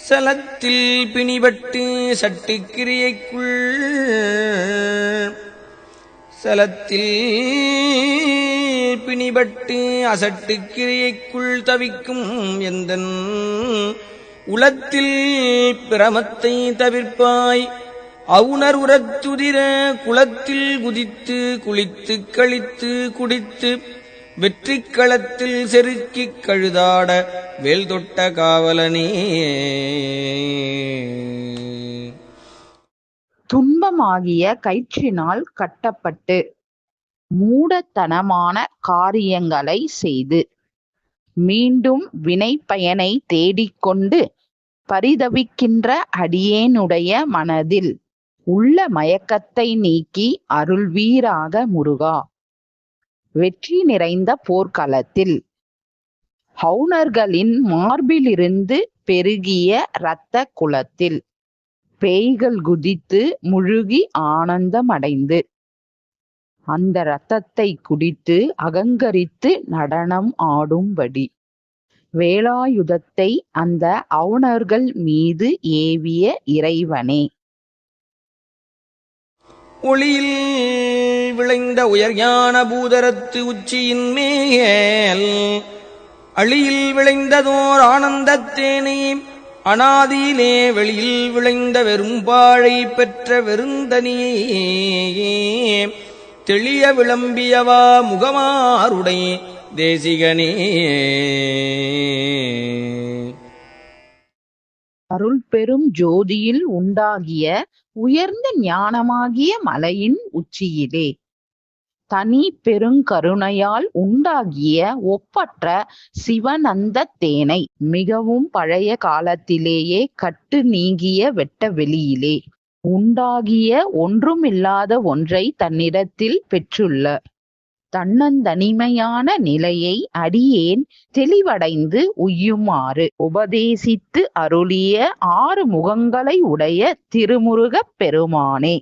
சலத்தில் பிணிபட்டு சட்டுக்கிரியைக்குள் சலத்தில் பிணிபட்டு அசட்டுக்கிரியைக்குள் தவிக்கும் எந்தன் உலத்தில் பிரமத்தை தவிர்ப்பாய். அவுணர் உரத்துதிர குளத்தில் குதித்து குளித்து கழித்து குடித்து வெற்றிக் களத்தில் செருக்கிக் கழுதாட வேல் தொட்ட காவலனே. துன்பமாகிய கயிற்றினால் கட்டப்பட்டு மூடத்தனமான காரியங்களை செய்து மீண்டும் வினை பயனை தேடிக்கொண்டு பரிதவிக்கின்ற அடியேனுடைய மனதில் உள்ள மயக்கத்தை நீக்கி அருள்வீராக முருகா. வெற்றி நிறைந்த போர்க்களத்தில் ஹவுணர்களின் மார்பிலிருந்து பெருகிய இரத்த குளத்தில் பேய்கள் குதித்து முழுகி ஆனந்தமடைந்து அந்த இரத்தத்தை குடித்து அகங்கரித்து நடனம் ஆடும்படி வேலாயுதத்தை அந்த அவுணர்கள் மீது ஏவிய இறைவனே. ஒளியில் விளைந்த உயர் ஞான பூதரத்து உச்சியின் மேல் அழியில் விளைந்ததோர் ஆனந்தத்தேனை அனாதியிலே வெளியில் விளைந்த வெறும்பாழை பெற்ற வெறுந்தனியே தெளிய விளம்பியவா முகமாருடை தேசிகனே. அருள் பெரும் ஜோதியில் உண்டாகிய உயர்ந்த ஞானமாகிய மலையின் உச்சியிலே தனி பெருங்கருணையால் உண்டாகிய ஒப்பற்ற சிவனந்த தேனை மிகவும் பழைய காலத்திலேயே கட்டு நீங்கிய வெட்ட வெளியிலே உண்டாகிய ஒன்றுமில்லாத ஒன்றை தன்னிடத்தில் பெற்றுள்ள தன்னந்தனிமையான நிலையை அடியேன் தெளிவடைந்து உய்யுமாறு உபதேசித்து அருளிய 6 முகங்களை உடைய திருமுருகப் பெருமானே.